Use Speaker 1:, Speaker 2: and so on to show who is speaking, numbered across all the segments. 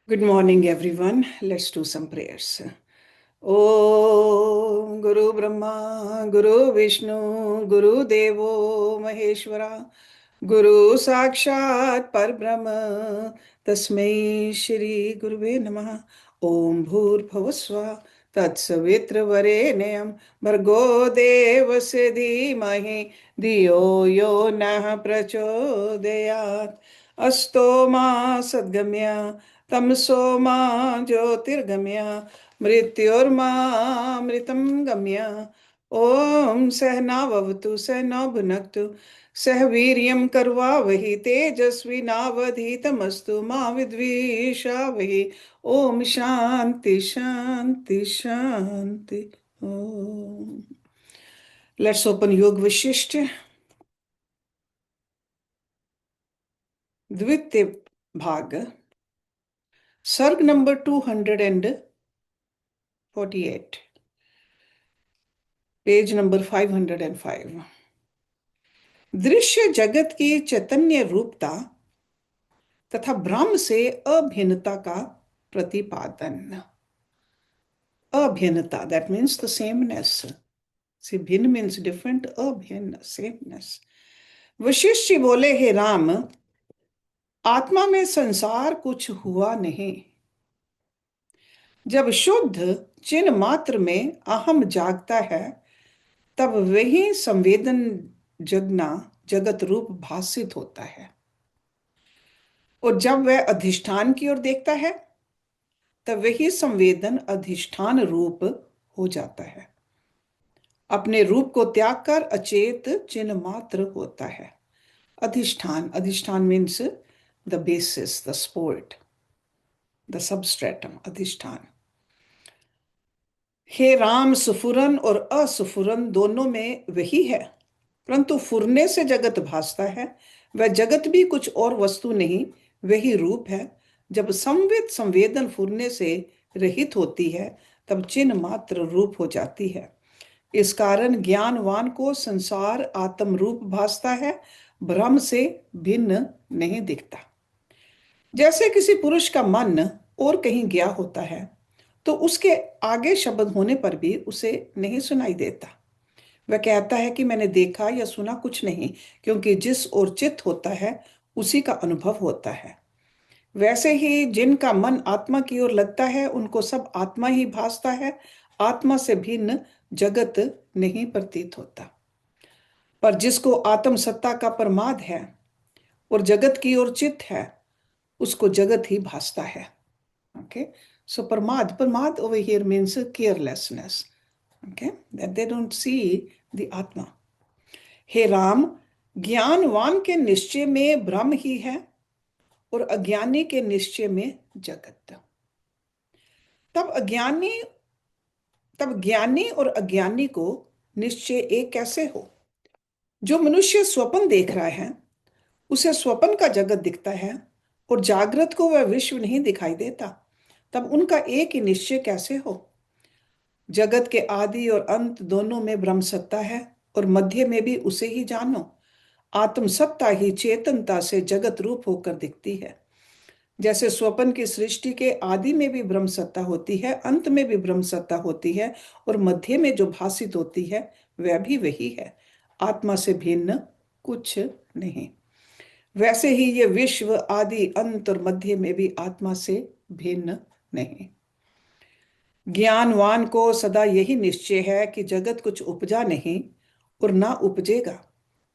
Speaker 1: Good morning, everyone. Let's do some prayers. Om Guru Brahma, Guru Vishnu, Guru Devo Maheshwara, Guru Sakshat Parbrahma, Tasmai Shri Guruve Namaha. Om Bhur Bhavaswa तत्सवित्रवरेण्यं भर्गो देवस्य धीमहि धियो यो नः प्रचोदयात् अस्तो मा सद्गम्य तमसो मा ज्योतिर्गम्य मृत्योर्मामृतं गम्य ओम सहनाववतु सहनौ भुनक्तु सह वीर्यं करवावहि तेजस्विनावधीतमस्तु मा विद्विषावहि। ओम शांति शांति शांति। ओम लेट्स ओपन योग वशिष्ठ द्वितीय भाग सर्ग नंबर 248 पेज नंबर 505। दृश्य जगत की चैतन्य रूपता तथा ब्रह्म से अभिन्नता का प्रतिपादन। अभिन्नता, that means the sameness. See, भिन्न मीन्स डिफरेंट, अभिन्न सेमनेस। वशिष्ठ जी बोले, हे राम, आत्मा में संसार कुछ हुआ नहीं। जब शुद्ध चिन्ह मात्र में अहम जागता है तब वही संवेदन जगना जगत रूप भासित होता है, और जब वह अधिष्ठान की ओर देखता है तब वही संवेदन अधिष्ठान रूप हो जाता है। अपने रूप को त्याग कर अचेत चिन्ह मात्र होता है। अधिष्ठान, अधिष्ठान means the basis, the support, the substratum, अधिष्ठान। हे राम, सुफुरन और असुफुरन दोनों में वही है, परंतु फुरने से जगत भासता है। वह जगत भी कुछ और वस्तु नहीं, वही रूप है। जब संवित संवेदन फुरने से रहित होती है तब चिन्ह मात्र रूप हो जाती है। इस कारण ज्ञानवान को संसार आत्म रूप भासता है, ब्रह्म से भिन्न नहीं दिखता। जैसे किसी पुरुष का मन और कहीं गया होता है तो उसके आगे शब्द होने पर भी उसे नहीं सुनाई देता। वह कहता है कि मैंने देखा या सुना कुछ नहीं, क्योंकि जिस ओर चित्त होता है उसी का अनुभव होता है। वैसे ही जिनका मन आत्मा की ओर लगता है उनको सब आत्मा ही भासता है। आत्मा से भिन्न जगत नहीं प्रतीत होता। पर जिसको आत्म सत्ता का प्रमाद है और जगत की ओर चित्त है उसको जगत ही भासता है। ओके, सो प्रमाद, प्रमाद over here means carelessness, okay, that they don't see the आत्मा। हे राम, ज्ञानवान के निश्चय में ब्रह्म ही है और अज्ञानी के निश्चय में जगत। तब ज्ञानी और अज्ञानी को निश्चय एक कैसे हो? जो मनुष्य स्वप्न देख रहा है उसे स्वप्न का जगत दिखता है और जागृत को वह विश्व नहीं दिखाई देता, तब उनका एक ही निश्चय कैसे हो? जगत के आदि और अंत दोनों में ब्रह्म सत्ता है और मध्य में भी उसे ही जानो। आत्म सत्ता ही चेतनता से जगत रूप होकर दिखती है। जैसे स्वप्न की सृष्टि के आदि में भी ब्रह्म सत्ता होती है, अंत में भी ब्रह्म सत्ता होती है, और मध्य में जो भासित होती है वह भी वही है, आत्मा से भिन्न कुछ नहीं। वैसे ही ये विश्व आदि अंत और मध्य में भी आत्मा से भिन्न नहीं। ज्ञानवान को सदा यही निश्चय है कि जगत कुछ उपजा नहीं और ना उपजेगा।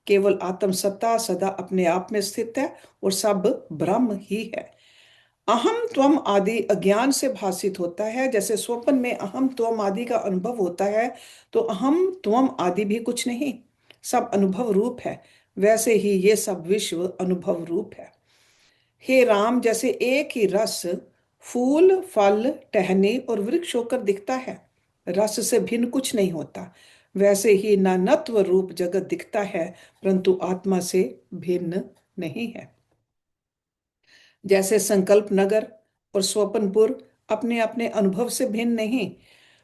Speaker 1: केवल आत्म सत्ता सदा अपने आप में स्थित है और सब ब्रह्म ही है। अहम त्वम आदि अज्ञान से भासित होता है। जैसे स्वप्न में अहम त्वम आदि का अनुभव होता है तो अहम त्वम आदि भी कुछ नहीं, सब अनुभव रूप है। वैसे ही ये सब विश्व अनुभव रूप है। हे राम, जैसे एक ही रस फूल फल टहनी और वृक्ष होकर दिखता है, रस से भिन्न कुछ नहीं होता, वैसे ही नानत्व रूप जगत दिखता है परंतु आत्मा से भिन्न नहीं है। जैसे संकल्प नगर और स्वपनपुर अपने अपने अनुभव से भिन्न नहीं,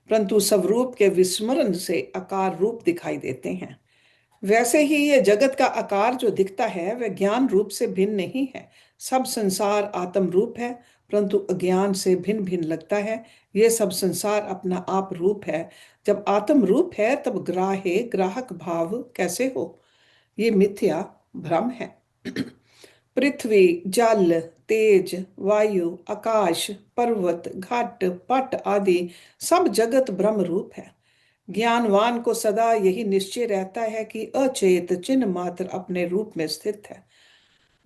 Speaker 1: परंतु स्वरूप के विस्मरण से आकार रूप दिखाई देते हैं, वैसे ही ये जगत का आकार जो दिखता है वह ज्ञान रूप से भिन्न नहीं है। सब संसार आत्म रूप है, परंतु अज्ञान से भिन्न भिन्न लगता है। ये सब संसार अपना आप रूप है। जब आत्म रूप है तब ग्राह्य ग्राहक भाव कैसे हो? ये मिथ्या भ्रम है। पृथ्वी, जल, तेज, वायु, आकाश, पर्वत, घाट, पट आदि सब जगत ब्रह्म रूप है। ज्ञानवान को सदा यही निश्चय रहता है कि अचेत चिन्ह मात्र अपने रूप में स्थित है।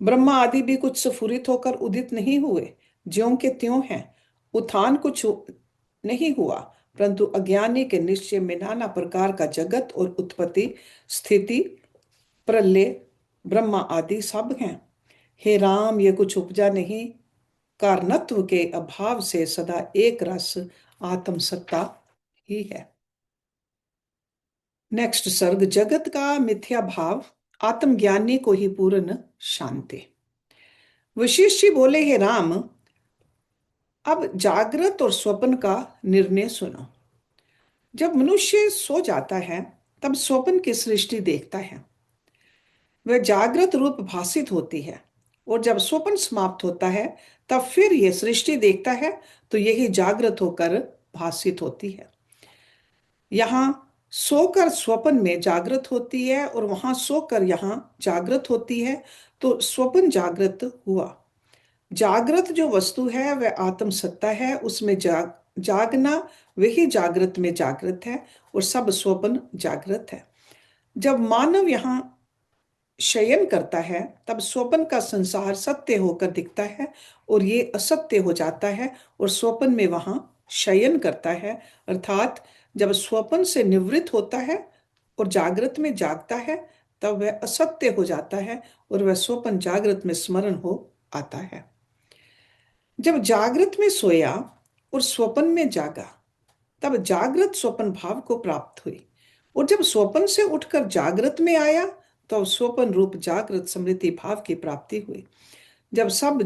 Speaker 1: ब्रह्मा आदि भी कुछ स्फुरित होकर उदित नहीं हुए, ज्यों के त्यों हैं। उत्थान कुछ नहीं हुआ, परंतु अज्ञानी के निश्चय में नाना प्रकार का जगत और उत्पत्ति, स्थिति, प्रलय, ब्रह्मा आदि सब हैं। हे राम, ये कुछ उपजा नहीं, कारणत्व के अभाव से सदा एक रस आत्म सत्ता ही है। नेक्स्ट सर्ग, जगत का मिथ्या भाव आत्मज्ञानी को ही पूर्ण शांति। वशिष्ठ जी बोले, हे राम, अब जागृत और स्वप्न का निर्णय सुनो। जब मनुष्य सो जाता है तब स्वप्न की सृष्टि देखता है। वह जागृत रूप भासित होती है, और जब स्वप्न समाप्त होता है तब फिर यह सृष्टि देखता है, तो यही जागृत होकर भासित होती है। यहाँ सोकर स्वप्न में जागृत होती है और वहां सोकर यहाँ जागृत होती है, तो स्वप्न जागृत हुआ। जागृत जो वस्तु है वह आत्म सत्ता है, उसमें जागना वही जागृत में जागृत है, और सब स्वप्न जागृत है। जब मानव यहाँ शयन करता है तब स्वप्न का संसार सत्य होकर दिखता है, और ये असत्य हो जाता है, और स्वप्न में वहां शयन करता है। अर्थात जब स्वप्न से निवृत्त होता है और जागृत में जागता है, तब वह असत्य हो जाता है, और वह स्वप्न जागृत में स्मरण हो आता है। जब जागृत में सोया और स्वप्न में जागा, तब जागृत स्वप्न भाव को प्राप्त हुई, और जब स्वप्न से उठकर जागृत में आया तो स्वप्न रूप जागृत स्मृति भाव की प्राप्ति हुई। जब सब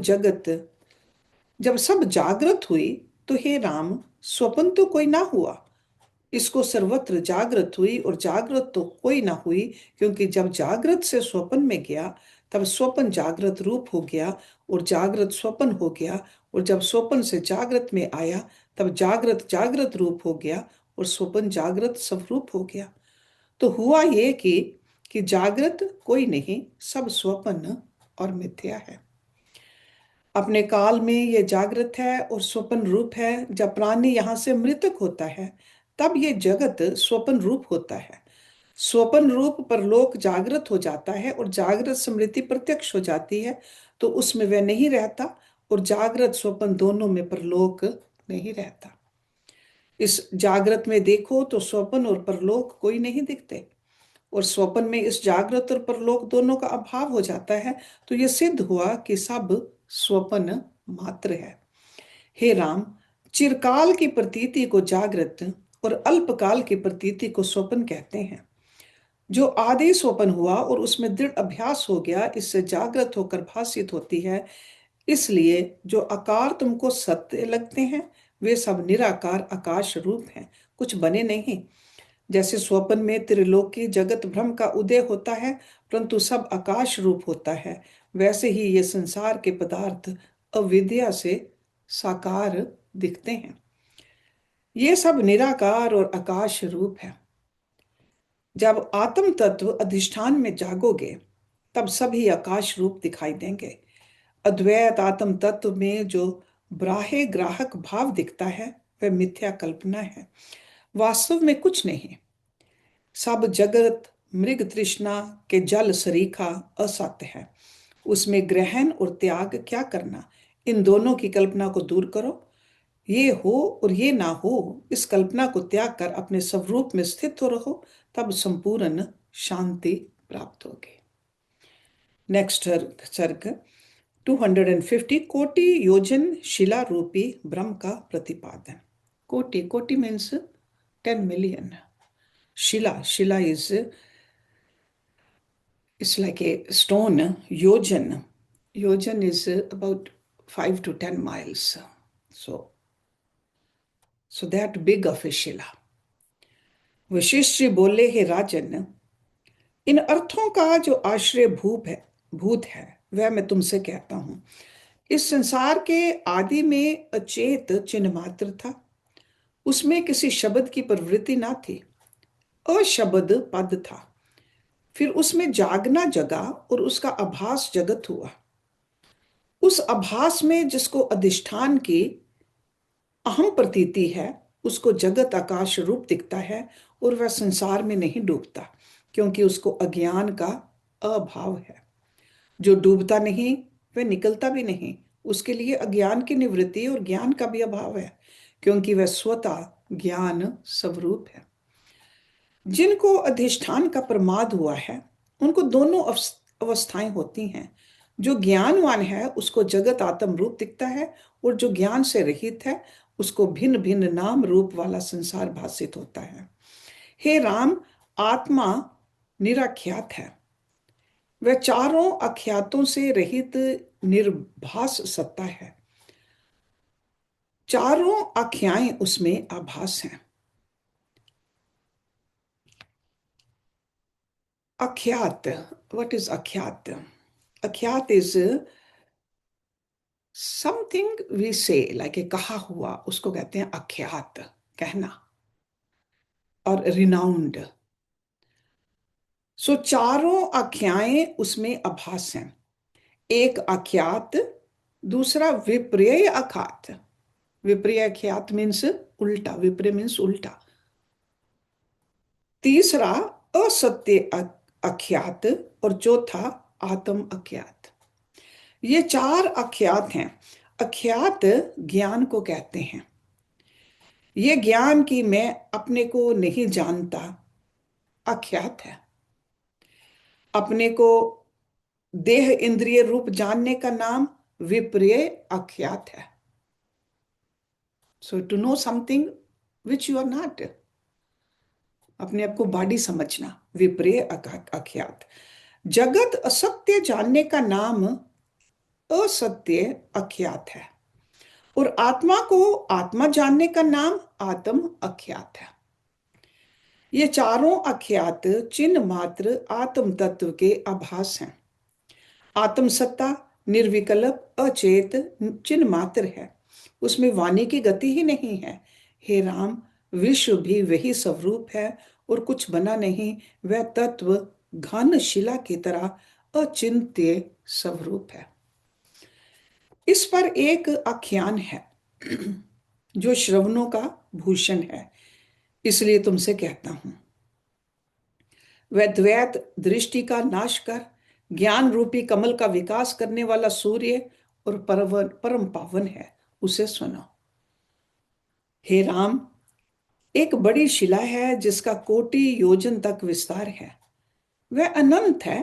Speaker 1: जागृत हुई, तो हे राम, स्वप्न तो कोई ना हुआ, इसको सर्वत्र जागृत हुई, और जागृत तो कोई ना हुई, क्योंकि जब जागृत से स्वप्न में गया तब स्वप्न जागृत रूप हो गया, और जागृत स्वप्न हो गया, और जब स्वप्न से जागृत में आया तब जागृत जागृत रूप हो गया, और स्वप्न जागृत स्वरूप हो गया। तो हुआ ये कि जागृत कोई नहीं, सब स्वप्न और मिथ्या है। अपने काल में ये जागृत है और स्वप्न रूप है। जब प्राणी यहाँ से मृतक होता है तब ये जगत स्वप्न रूप होता है। स्वप्न रूप परलोक जागृत हो जाता है, और जागृत स्मृति प्रत्यक्ष हो जाती है, तो उसमें वह नहीं रहता, और जागृत स्वप्न दोनों में परलोक नहीं रहता। इस जागृत में देखो तो स्वप्न और परलोक कोई नहीं दिखते, और स्वप्न में इस जागृत और परलोक दोनों का अभाव हो जाता है, तो यह सिद्ध हुआ कि सब स्वप्न मात्र है। हे राम, चिरकाल की प्रतीति को जागृत और अल्पकाल की प्रतीति को स्वप्न कहते हैं। जो आदि स्वप्न हुआ और उसमें दृढ़ अभ्यास हो गया, इससे जागृत होकर भासित होती है। इसलिए जो आकार तुमको सत्य लगते हैं वे सब निराकार आकाश रूप हैं, कुछ बने नहीं। जैसे स्वप्न में त्रिलोकी जगत भ्रम का उदय होता है, परंतु सब आकाश रूप होता है, वैसे ही ये संसार के पदार्थ अविद्या से साकार दिखते हैं। ये सब निराकार और आकाश रूप है। जब आत्म तत्व अधिष्ठान में जागोगे तब सभी आकाश रूप दिखाई देंगे। अद्वैत आत्म तत्व में जो ब्राह्य ग्राहक भाव दिखता है वह मिथ्या कल्पना है, वास्तव में कुछ नहीं। सब जगत मृग तृष्णा के जल सरीखा असत्य है, उसमें ग्रहण और त्याग क्या करना। इन दोनों की कल्पना को दूर करो, ये हो और ये ना हो, इस कल्पना को त्याग कर अपने स्वरूप में स्थित हो रहो, तब संपूर्ण शांति प्राप्त होगी। नेक्स्ट सर्ग 250, कोटि योजन शिला रूपी ब्रह्म का प्रतिपादन। कोटि, कोटि means 10 million. Shila is like a stone. Yojan is about 5 to 10 miles. So that big of a Shila. Vashishtha ji बोले, हे राजन, इन अर्थों का जो आश्रय भूत है वह मैं तुमसे कहता हूं। इस संसार के आदि में अचेत चिन्ह मात्र था। उसमें किसी शब्द की प्रवृत्ति ना थी। अशब्द पद था। फिर उसमें जागना जगा और उसका आभास जगत हुआ। उस आभास में जिसको अधिष्ठान की अहम प्रतीति है, उसको जगत आकाश रूप दिखता है और वह संसार में नहीं डूबता, क्योंकि उसको अज्ञान का अभाव है। जो डूबता नहीं वह निकलता भी नहीं। उसके लिए अज्ञान की निवृत्ति और ज्ञान का भी अभाव है, क्योंकि वह स्वतः ज्ञान स्वरूप है। जिनको अधिष्ठान का प्रमाद हुआ है, उनको दोनों अवस्थाएं होती हैं। जो ज्ञानवान है उसको जगत आत्म रूप दिखता है, और जो ज्ञान से रहित है उसको भिन्न भिन्न नाम रूप वाला संसार भासित होता है। हे राम, आत्मा निराख्यात है। वह चारों अख्यातों से रहित निर्भास सत्ता है। चारों आख्याएं उसमें आभास हैं। अख्यात, व्हाट इज अख्यात? अख्यात is something we say, like a कहा हुआ, उसको कहते हैं अख्यात, कहना। और रिनाउंड। सो चारों आख्याएं उसमें आभास हैं। एक अख्यात, दूसरा विपर्य अख्यात। विपर्य अख्यात मीन्स उल्टा, विपर्य मीन्स उल्टा। तीसरा असत्य अख्यात, और चौथा आत्म अख्यात। ये चार अख्यात हैं। अख्यात ज्ञान को कहते हैं। ये ज्ञान की मैं अपने को नहीं जानता अख्यात है। अपने को देह इंद्रिय रूप जानने का नाम विपर्य अख्यात है। So to know something which you are not, अपने आप को बॉडी समझना, विपर्य अख्यात। जगत असत्य जानने का नाम असत्य अख्यात है, और आत्मा को आत्मा जानने का नाम आत्म अख्यात है। ये चारों अख्यात चिन्ह मात्र आत्म तत्व के आभास हैं। आत्म सत्ता निर्विकल्प अचेत चिन्ह मात्र है। उसमें वाणी की गति ही नहीं है। हे राम, विश्व भी वही स्वरूप है और कुछ बना नहीं। वह तत्व घन शिला की तरह अचिंत्य स्वरूप है। इस पर एक आख्यान है जो श्रवणों का भूषण है, इसलिए तुमसे कहता हूं। वह द्वैत दृष्टि का नाश कर ज्ञान रूपी कमल का विकास करने वाला सूर्य और परम पावन है, उसे सुनो। हे राम, एक बड़ी शिला है जिसका कोटि योजन तक विस्तार है। वह अनंत है,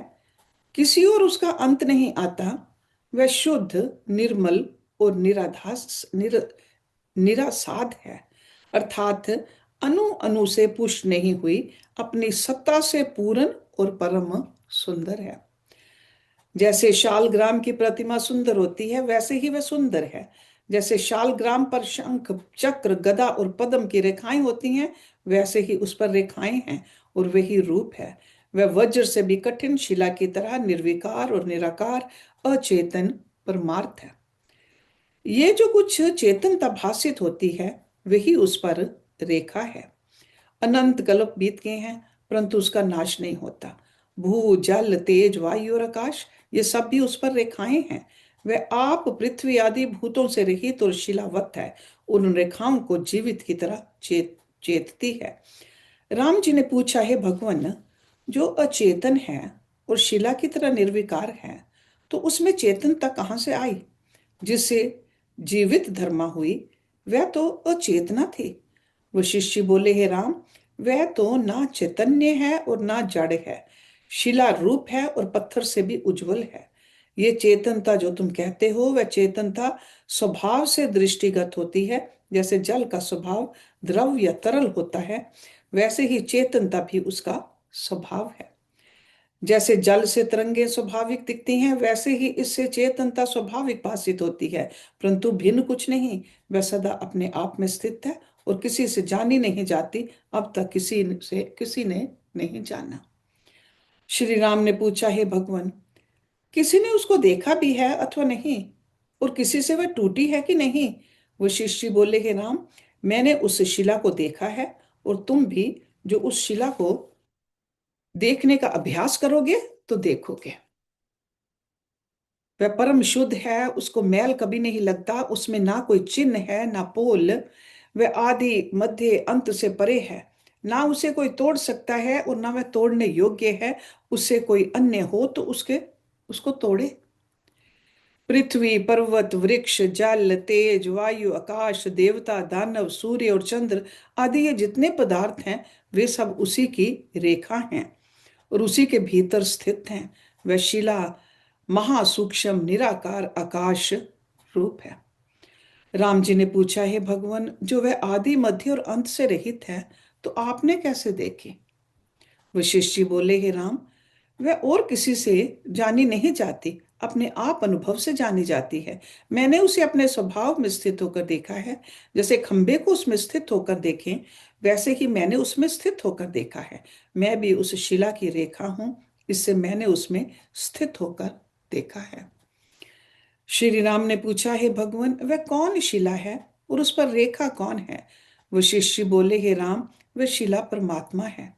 Speaker 1: किसी और उसका अंत नहीं आता। वह शुद्ध, निर्मल और निरासाद है, अर्थात अणु अणु से पुष्ट नहीं हुई, अपनी सत्ता से पूर्ण और परम सुंदर है। जैसे शालग्राम की प्रतिमा सुंदर होती है, वैसे ही वह सुंदर है। जैसे शालग्राम पर शंख, चक्र, गदा और पद्म की रेखाएं होती हैं, वैसे ही उस पर रेखाएं हैं और वही रूप है। वह वज्र से भी कठिन शिला की तरह निर्विकार और निराकार अचेतन परमार्थ है। ये जो कुछ चेतनता भासित होती है, वही उस पर रेखा है। अनंत कल्प बीत गए हैं, परंतु उसका नाश नहीं होता। भू, जल, तेज, वायु और आकाश, ये सब भी उस पर रेखाएं हैं। वह आप पृथ्वी आदि भूतों से रहित और शिलावत है। उन रेखाओं को जीवित की तरह चेतती है। राम जी ने पूछा, है भगवान, जो अचेतन है और शिला की तरह निर्विकार है, तो उसमें चेतनता कहाँ से आई? जिससे जीवित धर्मा हुई, वह तो अचेतना थी। वशिष्ठ बोले, हे राम, वह तो ना चैतन्य है और ना जड़ है, शिला रूप है और पत्थर से भी उज्जवल है। ये चेतनता जो तुम कहते हो, वह चेतनता स्वभाव से दृष्टिगत होती है। जैसे जल का स्वभाव द्रव या तरल होता है, वैसे ही चेतनता भी उसका स्वभाव है। जैसे जल से तरंगे स्वाभाविक दिखती हैं, वैसे ही इससे चेतनता स्वाभाविक भासित होती है, परंतु भिन्न कुछ नहीं। वह सदा अपने आप में स्थित है और किसी से जानी नहीं जाती। अब तक किसी ने नहीं जाना। श्री राम ने पूछा, हे भगवान, किसी ने उसको देखा भी है अथवा नहीं? और किसी से वह टूटी है कि नहीं? वो शिष्य बोले, हे राम, मैंने उस शिला को देखा है, और तुम भी जो उस शिला को देखने का अभ्यास करोगे तो देखोगे। वह परम शुद्ध है, उसको मैल कभी नहीं लगता, उसमें ना कोई चिन्ह है ना पोल। वह आदि मध्य अंत से परे है, ना उसे कोई तोड़ सकता है और ना वह तोड़ने योग्य है। उससे कोई अन्य हो तो उसके उसको तोड़े। पृथ्वी, पर्वत, वृक्ष, जल, तेज, वायु, आकाश, देवता, दानव, सूर्य और चंद्र आदि ये जितने पदार्थ हैं, वे सब उसी की रेखा हैं और उसी के भीतर स्थित हैं। वह शिला महासूक्ष्म निराकार आकाश रूप है। राम जी ने पूछा, है भगवान, जो वह आदि मध्य और अंत से रहित है, तो आपने कैसे देखी? वशिष्ठ जी बोले, हे राम, वह और किसी से जानी नहीं जाती, अपने आप अनुभव से जानी जाती है। मैंने उसे अपने स्वभाव में स्थित होकर देखा है। जैसे खंबे को उसमें स्थित होकर देखें, वैसे ही मैंने उसमें स्थित होकर देखा है। मैं भी उस शिला की रेखा हूं, इससे मैंने उसमें स्थित होकर देखा है। श्री राम ने पूछा, है भगवान, वह कौन शिला है और उस पर रेखा कौन है? वशिष्ठ जी बोले, हे राम, वह शिला परमात्मा है।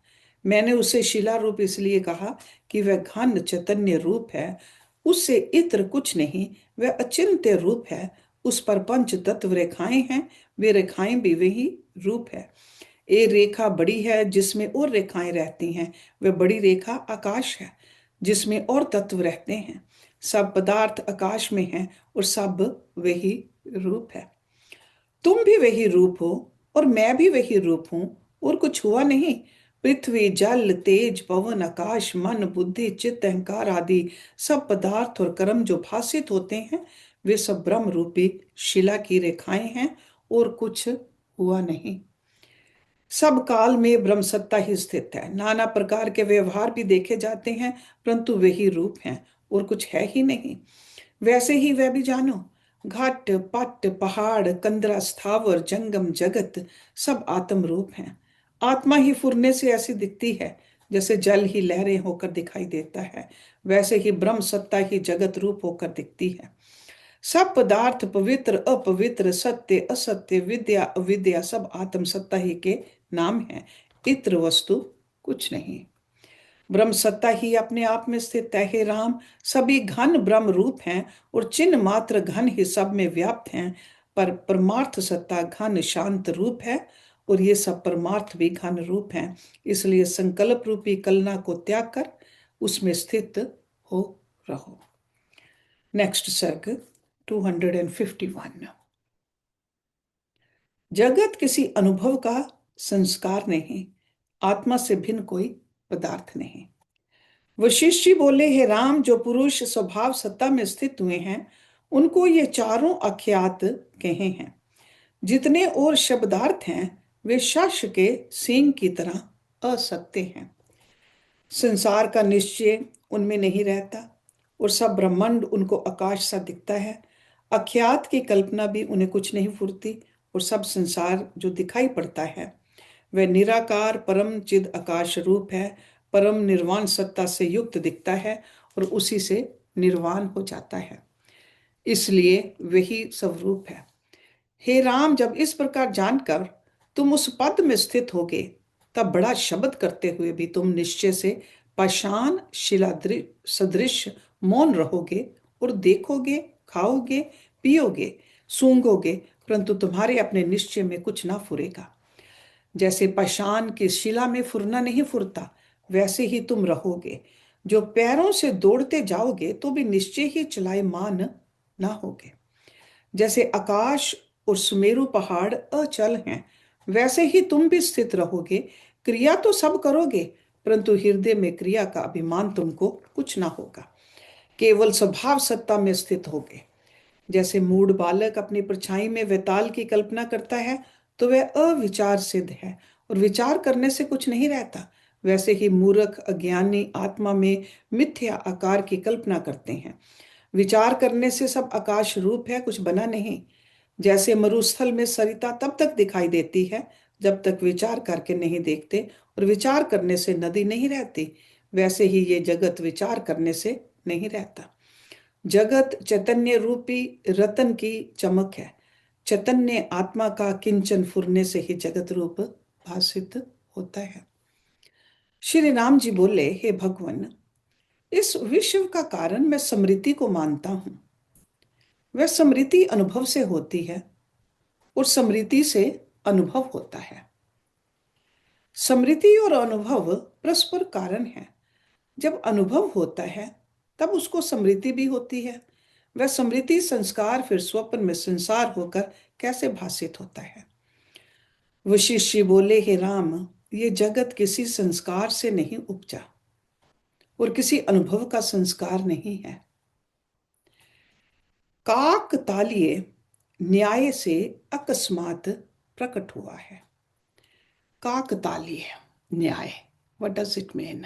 Speaker 1: मैंने उसे शिला रूप इसलिए कहा कि वह घन चैतन्य रूप है, उससे इत्र कुछ नहीं, वह अचिंत्य रूप है। उस पर पंच तत्व रेखाएं हैं, वे रेखाएं भी वही रूप है। एक रेखा बड़ी है जिसमें और रेखाएं रहती हैं, वह बड़ी रेखा आकाश है जिसमें और तत्व रहते हैं। सब पदार्थ आकाश में हैं और सब वही रूप है। तुम भी वही रूप हो और मैं भी वही रूप हूं, और कुछ हुआ नहीं। पृथ्वी, जल, तेज, पवन, आकाश, मन, बुद्धि, चित्त, अहंकार आदि सब पदार्थ और कर्म जो भासित होते हैं, वे सब ब्रह्म रूपी शिला की रेखाएं हैं और कुछ हुआ नहीं। सब काल में ब्रह्म सत्ता ही स्थित है। नाना प्रकार के व्यवहार भी देखे जाते हैं, परंतु वही रूप हैं और कुछ है ही नहीं। वैसे ही वह भी जानो, घाट, पट, पहाड़, कंदरा, स्थावर, जंगम, जगत सब आत्म रूप हैं। आत्मा ही फुरने से ऐसी दिखती है जैसे जल ही लहरें होकर दिखाई देता है, वैसे ही ब्रह्म सत्ता ही जगत रूप होकर दिखती है। सब पदार्थ पवित्र अपवित्र, सत्य असत्य, विद्या अविद्या सब आत्म सत्ता ही के नाम है। इत्र वस्तु कुछ नहीं। ब्रह्म सत्ता ही अपने आप में स्थित है। हे राम, सभी घन ब्रह्म रूप हैं और चिन्ह मात्र घन ही सब में व्याप्त हैं, पर परमार्थ सत्ता घन शांत रूप है और ये सब परमार्थ भी घन रूप हैं। इसलिए संकल्प रूपी कलना को त्याग कर उसमें स्थित हो रहो। नेक्स्ट सर्ग 251। जगत किसी अनुभव का संस्कार नहीं, आत्मा से भिन्न कोई पदार्थ नहीं। वशिष्ठ जी बोले, हे राम, जो पुरुष स्वभाव सत्ता में स्थित हुए हैं, उनको ये चारों अख्यात कहे हैं। जितने और शब्दार्थ हैं, वे शश के सींग की तरह असत्य हैं। संसार का निश्चय उनमें नहीं रहता और सब ब्रह्मांड उनको आकाश सा दिखता है। अख्यात की कल्पना भी उन्हें कुछ नहीं फुरती और सब संसार जो दिखाई पड़ता है वह निराकार परम चिद आकाश रूप है, परम निर्वाण सत्ता से युक्त दिखता है और उसी से निर्वाण हो जाता है, इसलिए वही स्वरूप है। हे राम, जब इस प्रकार जानकर तुम उस पद में स्थित होगे, तब बड़ा शब्द करते हुए भी तुम निश्चय से पाषाण शिला सदृश मौन रहोगे और देखोगे, खाओगे, पियोगे, सूंघोगे, परंतु तुम्हारे अपने निश्चय में कुछ ना फुरेगा। जैसे पाषाण की शिला में फुरना नहीं फुरता, वैसे ही तुम रहोगे। जो पैरों से दौड़ते जाओगे तो भी निश्चय ही चलायमान ना होगे। जैसे आकाश और सुमेरु पहाड़ अचल हैं, वैसे ही तुम भी स्थित रहोगे। क्रिया तो सब करोगे, परंतु हृदय में क्रिया का अभिमान तुमको कुछ ना होगा। केवल स्वभाव सत्ता में स्थित होगे। जैसे मूढ़ बालक अपनी परछाई में वेताल की कल्पना करता है, तो वह अविचार सिद्ध है और विचार करने से कुछ नहीं रहता। वैसे ही मूर्ख अज्ञानी आत्मा में मिथ्या आकार की कल्पना करते हैं। विचार करने से सब आकाश रूप है, कुछ बना नहीं। जैसे मरुस्थल में सरिता तब तक दिखाई देती है जब तक विचार करके नहीं देखते, और विचार करने से नदी नहीं रहती, वैसे ही ये जगत विचार करने से नहीं रहता। जगत चैतन्य रूपी रतन की चमक है। चैतन्य आत्मा का किंचन फुरने से ही जगत रूप भासित होता है। श्री राम जी बोले, हे भगवान, इस विश्व का कारण मैं स्मृति को मानता हूं। वह स्मृति अनुभव से होती है और स्मृति से अनुभव होता है। स्मृति और अनुभव परस्पर कारण है। जब अनुभव होता है तब उसको स्मृति भी होती है। वह स्मृति संस्कार फिर स्वप्न में संसार होकर कैसे भासित होता है। वशिष्ठ जी बोले, हे राम, ये जगत किसी संस्कार से नहीं उपजा और किसी अनुभव का संस्कार नहीं है। काकतालीय न्याय से अकस्मात प्रकट हुआ है। काकतालीय न्याय, what does it mean?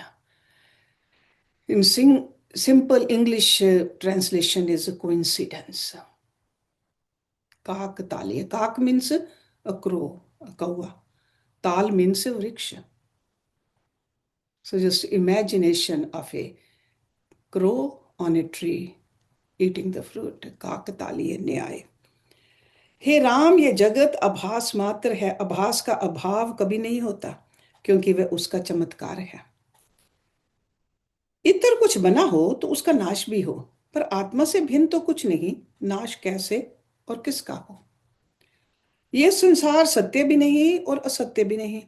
Speaker 1: In simple English translation is a coincidence. Kakatalia. Kak means a crow, a kawa. Tal means a vriksha. So just imagination of a crow on a tree eating the fruit. Kakatalia न्याय। हे राम, ये जगत आभास मात्र है। आभास का अभाव कभी नहीं होता, क्योंकि वह उसका चमत्कार है। इतर कुछ बना हो तो उसका नाश भी हो, पर आत्मा से भिन्न तो कुछ नहीं। नाश कैसे और किसका हो? यह संसार सत्य भी नहीं और असत्य भी नहीं।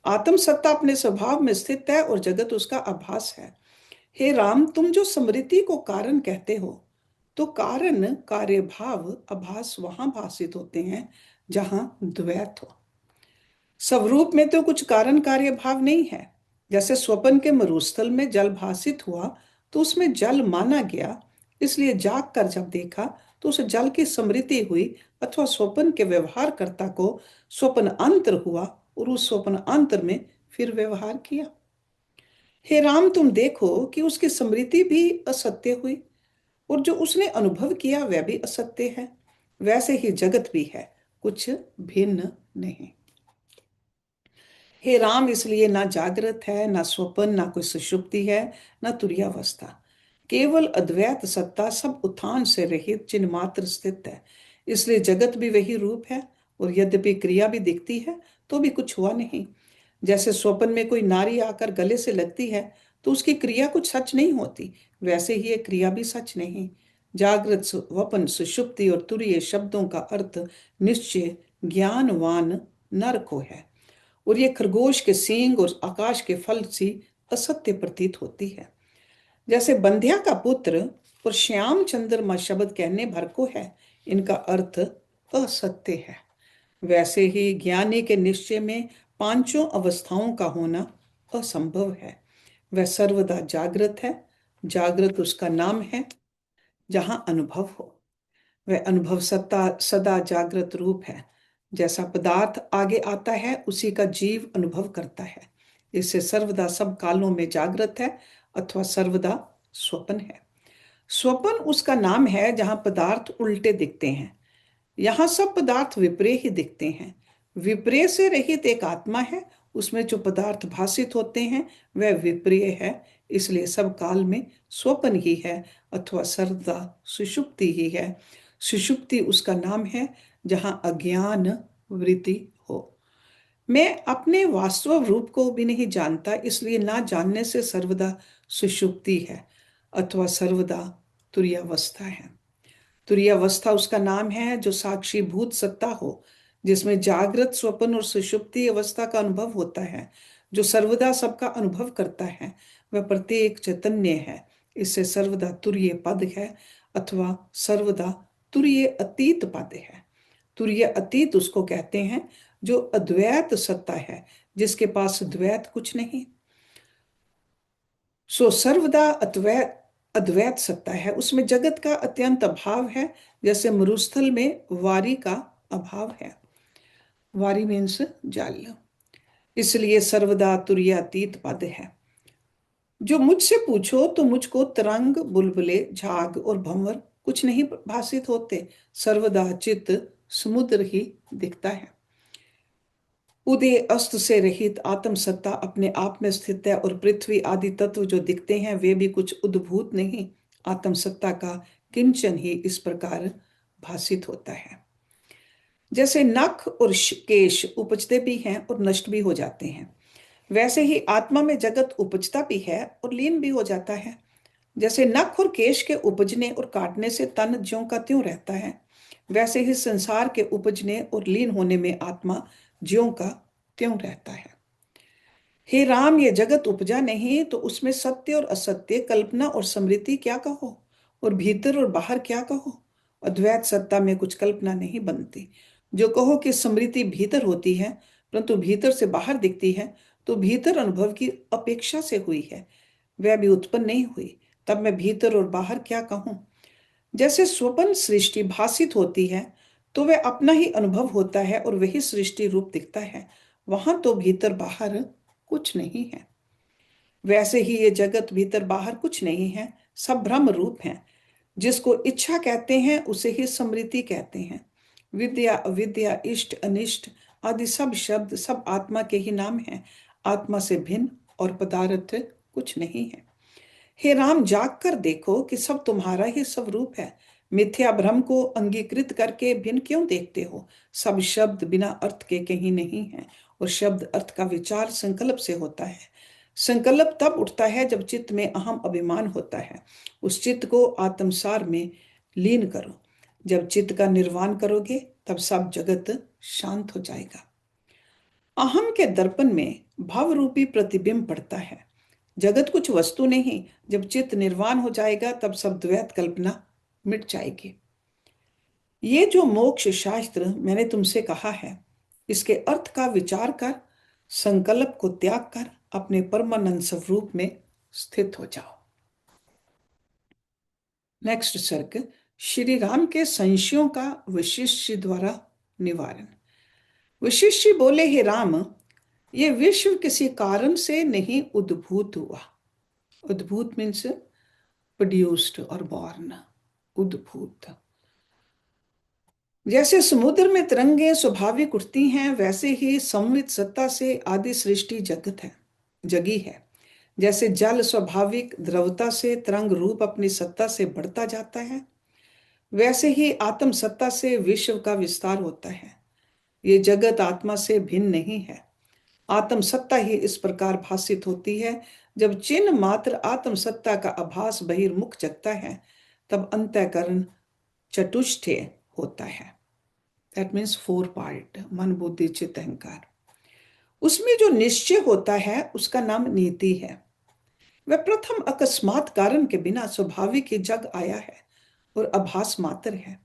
Speaker 1: आत्म सत्ता अपने स्वभाव में स्थित है और जगत उसका आभास है। हे राम, तुम जो स्मृति को कारण कहते हो, तो कारण कार्यभाव आभास वहां भासित होते हैं जहां द्वैत हो। स्वरूप में तो कुछ कारण कार्य भाव नहीं है। जैसे स्वप्न के मरुस्थल में जल भासित हुआ तो उसमें जल माना गया, इसलिए जाग कर जब देखा तो उस जल की स्मृति हुई, अथवा स्वप्न के व्यवहारकर्ता को स्वप्न अंतर हुआ और उस स्वप्न अंतर में फिर व्यवहार किया। हे राम, तुम देखो कि उसकी स्मृति भी असत्य हुई और जो उसने अनुभव किया वह भी असत्य है। वैसे ही जगत भी है, कुछ भिन्न नहीं। हे राम, इसलिए ना जागृत है, ना स्वप्न, ना कोई सुषुप्ति है, ना तुरीयावस्था। केवल अद्वैत सत्ता सब उत्थान से रहित चिन्ह मात्र स्थित है। इसलिए जगत भी वही रूप है और यद्यपि क्रिया भी दिखती है तो भी कुछ हुआ नहीं। जैसे स्वप्न में कोई नारी आकर गले से लगती है तो उसकी क्रिया कुछ सच नहीं होती, वैसे ही ये क्रिया भी सच नहीं। जागृत, स्वप्न, सुषुप्ति और तुरीय शब्दों का अर्थ निश्चय ज्ञानवान नर को है, और ये खरगोश के सींग और आकाश के फल सी असत्य प्रतीत होती है। जैसे बंध्या का पुत्र और श्याम चंद्रमा शब्द कहने भर को है, इनका अर्थ असत्य है, वैसे ही ज्ञानी के निश्चय में पांचों अवस्थाओं का होना असंभव है। वह सर्वदा जागृत है। जागृत उसका नाम है जहां अनुभव हो। वह अनुभव सत्ता सदा जागृत रूप है। जैसा पदार्थ आगे आता है उसी का जीव अनुभव करता है। इससे सर्वदा सब कालों में जागृत है अथवा सर्वदा स्वप्न है। स्वप्न उसका नाम है जहां पदार्थ उल्टे दिखते हैं। यहाँ सब पदार्थ विपर्य ही दिखते हैं। विपर्य से रहित एक आत्मा है, उसमें जो पदार्थ भासित होते हैं वह विपर्य है। इसलिए सब काल में स्वप्न ही है अथवा सर्वदा सुषुप्ति ही है। सुषुप्ति उसका नाम है जहां अज्ञान वृत्ति हो। मैं अपने वास्तव रूप को भी नहीं जानता, इसलिए ना जानने से सर्वदा सुषुप्ति है अथवा सर्वदा तुरीयावस्था है। तुरीयावस्था उसका नाम है जो साक्षी भूत सत्ता हो, जिसमें जागृत, स्वप्न और सुषुप्ति अवस्था का अनुभव होता है। जो सर्वदा सबका अनुभव करता है वह प्रत्येक चैतन्य है। इससे सर्वदा तुरीय पद है अथवा सर्वदा तुरीय अतीत पद है। तुरीय अतीत उसको कहते हैं जो अद्वैत सत्ता है, जिसके पास द्वैत कुछ नहीं। सो सर्वदा अद्वैत अद्वैत सत्ता है, उसमें जगत का अत्यंत अभाव है। जैसे मरुस्थल में वारी का अभाव है। वारी मीन्स जल, इसलिए सर्वदा तुरीयातीत पद है। जो मुझसे पूछो तो मुझको तरंग, बुलबुले, झाग और भंवर कुछ नहीं भासित होते। सर्वदा चित्त समुद्र ही दिखता है। उदय अस्त से रहित आत्म सत्ता अपने आप में स्थित है और पृथ्वी आदि तत्व जो दिखते हैं वे भी कुछ उद्भूत नहीं, आत्म सत्ता का किंचन ही इस प्रकार भासित होता है। जैसे नख और केश उपजते भी हैं और नष्ट भी हो जाते हैं, वैसे ही आत्मा में जगत उपजता भी है और लीन भी हो जाता है। जैसे नख और केश के उपजने और काटने से तन ज्यों का त्यों रहता है, वैसे ही संसार के उपजने और लीन होने में आत्मा ज्यों का त्यों रहता है। हे राम, ये जगत उपजा नहीं तो उसमें सत्य और असत्य, कल्पना और स्मृति क्या कहो, और भीतर और बाहर क्या कहो। अद्वैत सत्ता में कुछ कल्पना नहीं बनती। जो कहो कि स्मृति भीतर होती है परंतु भीतर से बाहर दिखती है, तो भीतर अनुभव की अपेक्षा से हुई है, वह भी उत्पन्न नहीं हुई। तब मैं भीतर और बाहर क्या कहूं। जैसे स्वप्न सृष्टि भासित होती है तो वह अपना ही अनुभव होता है और वही सृष्टि रूप दिखता है, वहां तो भीतर बाहर कुछ नहीं है। वैसे ही ये जगत भीतर बाहर कुछ नहीं है, सब भ्रम रूप है। जिसको इच्छा कहते हैं उसे ही स्मृति कहते हैं। विद्या अविद्या इष्ट अनिष्ट आदि सब शब्द सब आत्मा के ही नाम हैं। आत्मा से भिन्न और पदार्थ कुछ नहीं है। हे राम, जाग कर देखो कि सब तुम्हारा ही स्वरूप है। मिथ्या भ्रम को अंगीकृत करके भिन्न क्यों देखते हो। सब शब्द बिना अर्थ के कहीं नहीं है, और शब्द अर्थ का विचार संकल्प से होता है। संकल्प तब उठता है जब चित्त में अहम अभिमान होता है। उस चित्त को आत्मसार में लीन करो। जब चित्त का निर्वाण करोगे तब सब जगत शांत हो जाएगा। अहम के दर्पण में भव रूपी प्रतिबिंब पड़ता है। जगत कुछ वस्तु नहीं। जब चित्त निर्वाण हो जाएगा तब सब द्वैत कल्पना मिट जाएगी। ये जो मोक्ष शास्त्र मैंने तुमसे कहा है, इसके अर्थ का विचार कर, संकल्प को त्याग कर अपने परमानंद स्वरूप में स्थित हो जाओ। नेक्स्ट सर्ग, श्री राम के संशयों का वशिष्ठ द्वारा निवारण। वशिष्ठ बोले, हे राम, ये विश्व किसी कारण से नहीं उद्भूत हुआ। उद्भूत मीन्स प्रोड्यूस्ड और बॉर्न, उद्भूत। जैसे समुद्र में तरंगें स्वाभाविक उठती हैं, वैसे ही संवित सत्ता से आदि सृष्टि जगत है, जगी है। जैसे जल स्वाभाविक द्रवता से तरंग रूप अपनी सत्ता से बढ़ता जाता है, वैसे ही आत्म सत्ता से विश्व का विस्तार होता है। ये जगत आत्मा से भिन्न नहीं है। आत्म सत्ता ही इस प्रकार भासित होती है। जब चिन्ह मात्र आत्म सत्ता का आभास बहिर्मुख जगता है, तब अंतःकरण चतुष्टय होता है। दैट मीन्स 4 पार्ट, मन बुद्धि चित्त अहंकार। उसमें जो निश्चय होता है उसका नाम नीति है। वह प्रथम अकस्मात कारण के बिना स्वाभाविक ही जग आया है और आभास मात्र है।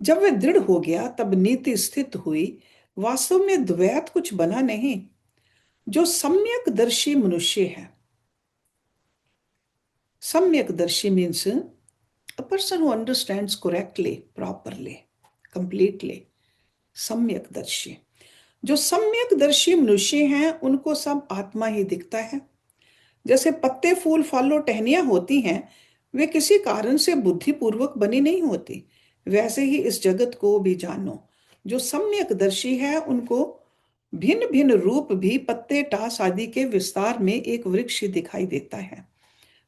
Speaker 1: जब वह दृढ़ हो गया तब नीति स्थित हुई। वास्तव में द्वैत कुछ बना नहीं। जो सम्यक दर्शी मनुष्य है, सम्यक दर्शी means a person who understands correctly, properly, completely, सम्यक दर्शी। जो सम्यक दर्शी मनुष्य हैं उनको सब आत्मा ही दिखता है। जैसे पत्ते फूल फल और टहनियां होती हैं, वे किसी कारण से बुद्धिपूर्वक बनी नहीं होती, वैसे ही इस जगत को भी जानो। जो सम्यक दर्शी है उनको भिन्न भिन्न रूप भी पत्ते टास आदि के विस्तार में एक वृक्ष दिखाई देता है।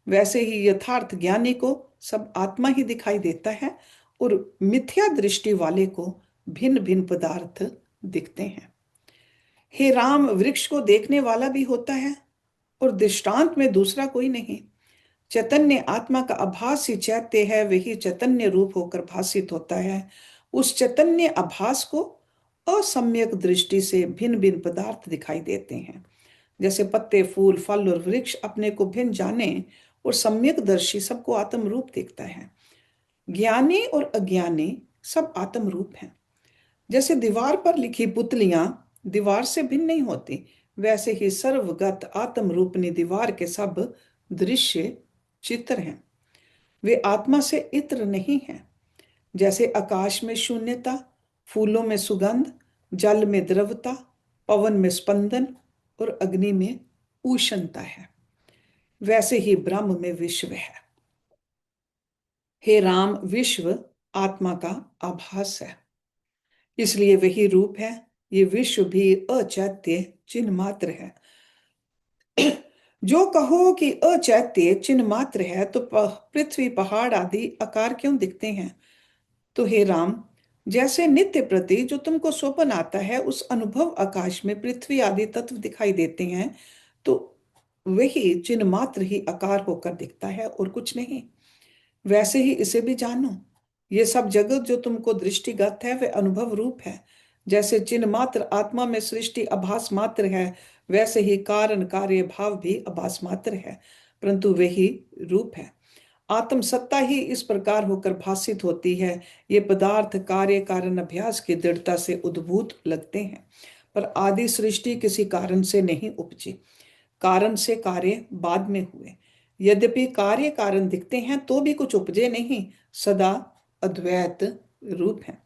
Speaker 1: वैसे ही यथार्थ ज्ञानी को सब आत्मा ही दिखाई देता है और मिथ्या दृष्टि वाले को भिन्न भिन्न पदार्थ दिखते हैं। हे राम, वृक्ष को देखने वाला भी होता है और दृष्टांत में दूसरा कोई नहीं। चैतन्य आत्मा का आभास ही चैत्य है, वही चैतन्य रूप होकर भासित होता है। उस चैतन्य आभास को असम्यक दृष्टि से भिन्न भिन्न पदार्थ दिखाई देते हैं। जैसे पत्ते फूल फल और वृक्ष अपने को भिन्न जाने और सम्यक दर्शी सबको आत्म रूप देखता है। ज्ञानी और अज्ञानी सब आत्म रूप हैं। जैसे दीवार पर लिखी पुतलियां दीवार से भिन्न नहीं होती, वैसे ही सर्वगत आत्म रूपनी दीवार के सब दृश्य चित्र हैं। वे आत्मा से इत्र नहीं हैं। जैसे आकाश में शून्यता, फूलों में सुगंध, जल में द्रवता, पवन में स्पंदन और अग्नि में उष्णता है, वैसे ही ब्रह्म में विश्व है। हे राम, विश्व आत्मा का आभास है, इसलिए वही रूप है। ये विश्व भी अचैत्य चिन्ह मात्र है। जो कहो कि अचैत्य चिन्ह मात्र है तो पृथ्वी पहाड़ आदि आकार क्यों दिखते हैं। तो हे राम, जैसे नित्य प्रति जो तुमको स्वप्न आता है उस अनुभव आकाश में पृथ्वी आदि तत्व दिखाई देते हैं, तो वही चिन्ह मात्र ही आकार होकर दिखता है और कुछ नहीं। वैसे ही इसे भी जानो, ये सब जगत जो तुमको दृष्टिगत है वह अनुभव रूप है। जैसे चिन्ह मात्र आत्मा में सृष्टि आभास मात्र है, वैसे ही कारण कार्य भाव भी आभास मात्र है, परंतु वही रूप है। आत्म सत्ता ही इस प्रकार होकर भासित होती है। ये पदार्थ कार्य कारण अभ्यास की दृढ़ता से उद्भूत लगते हैं, पर आदि सृष्टि किसी कारण से नहीं उपजी, कारण से कार्य बाद में हुए। यद्यपि कार्य कारण दिखते हैं तो भी कुछ उपजे नहीं, सदा अद्वैत रूप है।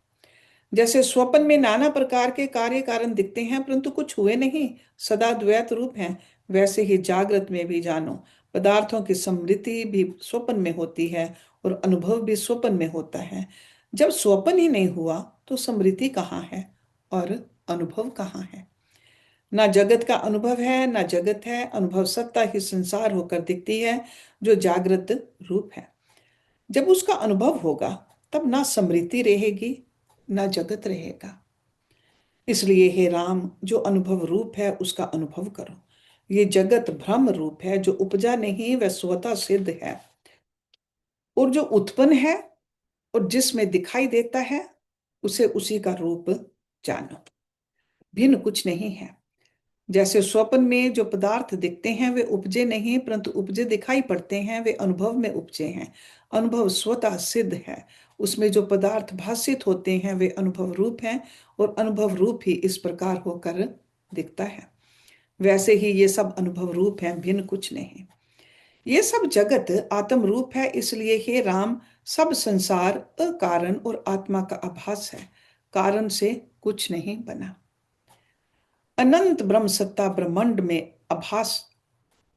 Speaker 1: जैसे स्वप्न में नाना प्रकार के कार्य कारण दिखते हैं परंतु कुछ हुए नहीं, सदा द्वैत रूप हैं, वैसे ही जागृत में भी जानो, पदार्थों की स्मृति भी स्वप्न में होती है और अनुभव भी स्वप्न में होता है। जब स्वप्न ही नहीं हुआ तो स्मृति कहाँ है और अनुभव कहाँ है। ना जगत का अनुभव है ना जगत है, अनुभव सत्ता ही संसार होकर दिखती है जो जागृत रूप है। जब उसका अनुभव होगा तब ना स्मृति रहेगी ना जगत रहेगा। इसलिए हे राम, जो अनुभव रूप है उसका अनुभव करो। ये जगत भ्रम रूप है, जो उपजा नहीं वह स्वतः सिद्ध है, और जो उत्पन्न है और जिसमें दिखाई देता है उसे उसी का रूप जानो, भिन्न कुछ नहीं है। जैसे स्वप्न में जो पदार्थ दिखते हैं वे उपजे नहीं परंतु उपजे दिखाई पड़ते हैं, वे अनुभव में उपजे हैं। अनुभव स्वतः सिद्ध है, उसमें जो पदार्थ भासित होते हैं वे अनुभव रूप हैं, और अनुभव रूप ही इस प्रकार होकर दिखता है। वैसे ही ये सब अनुभव रूप हैं, भिन्न कुछ नहीं। ये सब जगत आत्म रूप है, इसलिए हे राम, सब संसार अकारण और आत्मा का आभास है, कारण से कुछ नहीं बना। अनंत ब्रह्म सत्ता ब्रह्मांड में आभास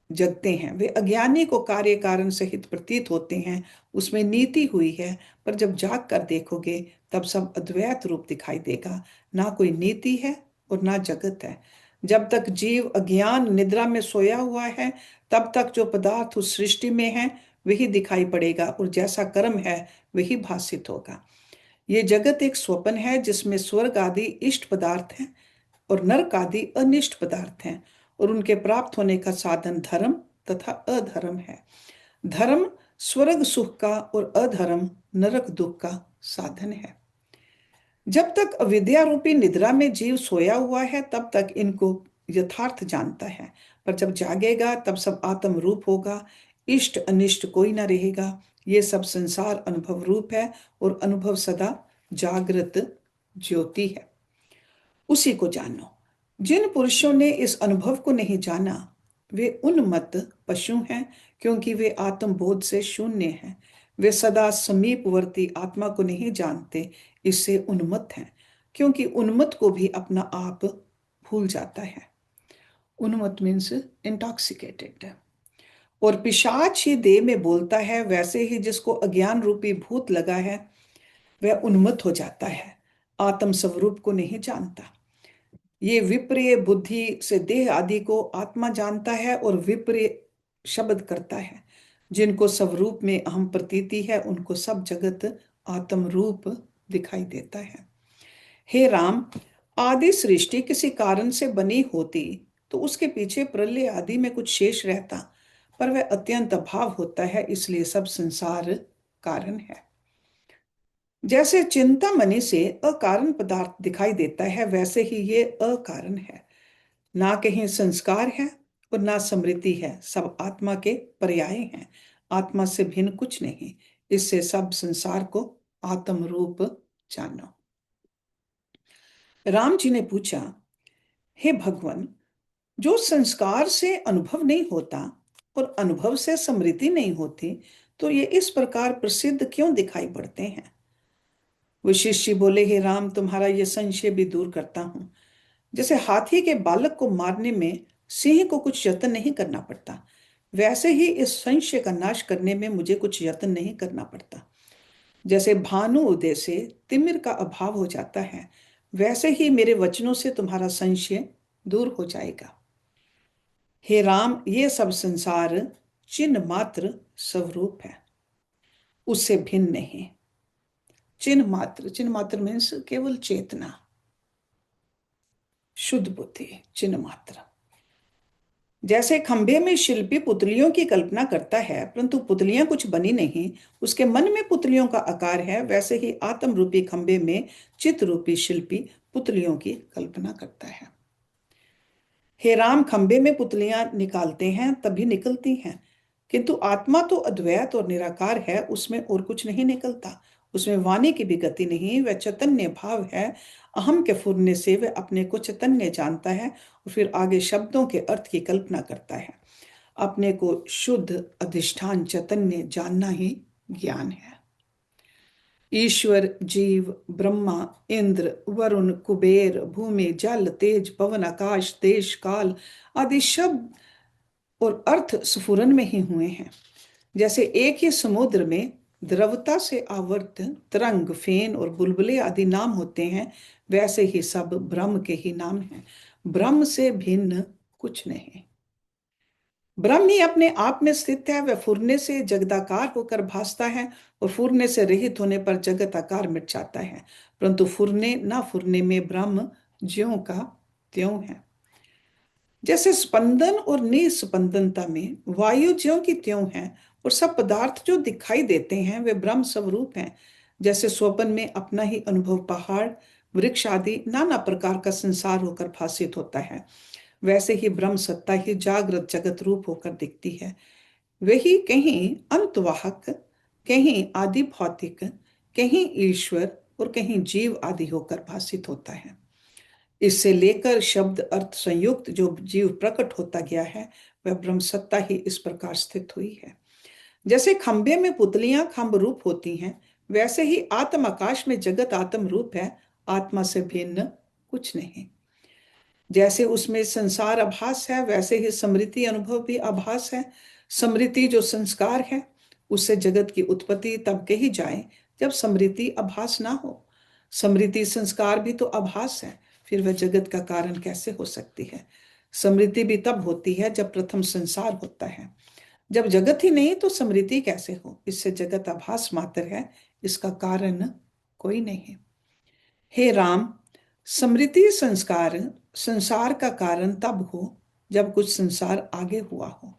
Speaker 1: जगते हैं, वे अज्ञानी को कार्य कारण सहित प्रतीत होते हैं, उसमें नीति हुई है, पर जब जाग कर देखोगे तब सब अद्वैत रूप दिखाई देगा, ना कोई नीति है और ना जगत है। जब तक जीव अज्ञान निद्रा में सोया हुआ है तब तक जो पदार्थ उस सृष्टि में है वही दिखाई पड़ेगा, और जैसा कर्म है वही भासित होगा। ये जगत एक स्वप्न है जिसमें स्वर्ग आदि इष्ट पदार्थ हैं और नरक आदि अनिष्ट पदार्थ हैं, और उनके प्राप्त होने का साधन धर्म तथा अधर्म है। धर्म स्वर्ग सुख का और अधर्म नरक दुख का साधन है। जब तक अविद्या रूपी निद्रा में जीव सोया हुआ है तब तक इनको यथार्थ जानता है, पर जब जागेगा तब सब आत्म रूप होगा, इष्ट अनिष्ट कोई ना रहेगा। ये सब संसार अनुभव रूप है, और अनुभव सदा जागृत ज्योति है, उसी को जानो। जिन पुरुषों ने इस अनुभव को नहीं जाना वे उन्मत्त पशु हैं, क्योंकि वे आत्मबोध से शून्य हैं। वे सदा समीपवर्ती आत्मा को नहीं जानते, इससे उन्मत्त हैं, क्योंकि उन्मत्त को भी अपना आप भूल जाता है। उन्मत्त मीन्स इंटॉक्सिकेटेड। और पिशाच ही देह में बोलता है, वैसे ही जिसको अज्ञान रूपी भूत लगा है वह उन्मत्त हो जाता है, आत्म स्वरूप को नहीं जानता। ये विप्रिय बुद्धि से देह आदि को आत्मा जानता है और विप्रिय शब्द करता है। जिनको स्वरूप में अहम प्रतीति है उनको सब जगत आत्म रूप दिखाई देता है। हे राम, आदि सृष्टि किसी कारण से बनी होती तो उसके पीछे प्रलय आदि में कुछ शेष रहता, पर वह अत्यंत अभाव होता है, इसलिए सब संसार कारण है। जैसे चिंतामणि से अकारण पदार्थ दिखाई देता है वैसे ही ये अकारण है, ना कहीं संस्कार है और ना स्मृति है, सब आत्मा के पर्याय हैं, आत्मा से भिन्न कुछ नहीं। इससे सब संसार को आत्म रूप जानो। राम जी ने पूछा, हे भगवान, जो संस्कार से अनुभव नहीं होता और अनुभव से स्मृति नहीं होती तो ये इस प्रकार प्रसिद्ध क्यों दिखाई पड़ते हैं। वो शिष्य बोले, हे राम, तुम्हारा ये संशय भी दूर करता हूं। जैसे हाथी के बालक को मारने में सिंह को कुछ यत्न नहीं करना पड़ता, वैसे ही इस संशय का नाश करने में मुझे कुछ यत्न नहीं करना पड़ता। जैसे भानु उदय से तिमिर का अभाव हो जाता है, वैसे ही मेरे वचनों से तुम्हारा संशय दूर हो जाएगा। हे राम, ये सब संसार चिन्ह मात्र स्वरूप है, उससे भिन्न नहीं। चिन्ह मात्र मीन्स केवल चेतना, शुद्ध बुद्धि, चिन्ह मात्र। जैसे खंभे में शिल्पी पुतलियों की कल्पना करता है, परंतु पुतलियां कुछ बनी नहीं, उसके मन में पुतलियों का आकार है, वैसे ही आत्म रूपी खंभे में चित्त रूपी शिल्पी पुतलियों की कल्पना करता है। हे राम, खंभे में पुतलियां निकालते हैं तभी निकलती हैं, किंतु आत्मा तो अद्वैत और निराकार है, उसमें और कुछ नहीं निकलता। उसमें वाणी की भी गति नहीं, वह चैतन्य भाव है। अहम के फुरने से वह अपने को चैतन्य जानता है और फिर आगे शब्दों के अर्थ की कल्पना करता है। अपने को शुद्ध अधिष्ठान चैतन्य जानना ही ज्ञान है। ईश्वर, जीव, ब्रह्मा, इंद्र, वरुण, कुबेर, भूमि, जल, तेज, पवन, आकाश, देश, काल आदि शब्द और अर्थ स्फुरन में ही हुए हैं। जैसे एक ही समुद्र में द्रवता से आवर्त तरंग, फेन और बुलबुले आदि नाम होते हैं, वैसे ही सब ब्रह्म के ही नाम हैं। ब्रह्म से भिन्न कुछ नहीं। ब्रह्म ही अपने आप में स्थित है। वह फुरने से जगदाकार होकर भासता है और फुरने से रहित होने पर जगत आकार मिट जाता है, परंतु फुरने ना फुरने में ब्रह्म ज्यों का त्यों है। जैसे स्पंदन और निस्पंदनता में वायु ज्यों की त्यों है और सब पदार्थ जो दिखाई देते हैं वे ब्रह्म स्वरूप हैं। जैसे स्वप्न में अपना ही अनुभव पहाड़, वृक्ष आदि नाना प्रकार का संसार होकर भासित होता है, वैसे ही ब्रह्म सत्ता ही जागृत जगत रूप होकर दिखती है। वही कहीं अंतवाहक, कहीं आदि भौतिक, कहीं ईश्वर और कहीं जीव आदि होकर भासित होता है। इससे लेकर शब्द अर्थ संयुक्त जो जीव प्रकट होता गया है, वह ब्रह्म सत्ता ही इस प्रकार स्थित हुई है। जैसे खंभे में पुतलियां खंभ रूप होती हैं, वैसे ही आत्म आकाश में जगत आत्म रूप है, आत्मा से भिन्न कुछ नहीं। जैसे उसमें संसार आभास है, वैसे ही स्मृति अनुभव भी आभास है। स्मृति जो संस्कार है, उससे जगत की उत्पत्ति तब कही जाए जब स्मृति आभास ना हो। स्मृति संस्कार भी तो आभास है, फिर वह जगत का कारण कैसे हो सकती है। स्मृति भी तब होती है जब प्रथम संसार होता है। जब जगत ही नहीं तो स्मृति कैसे हो। इससे जगत आभास मात्र है, इसका कारण कोई नहीं। हे राम, स्मृति संस्कार संसार का कारण तब हो जब कुछ संसार आगे हुआ हो।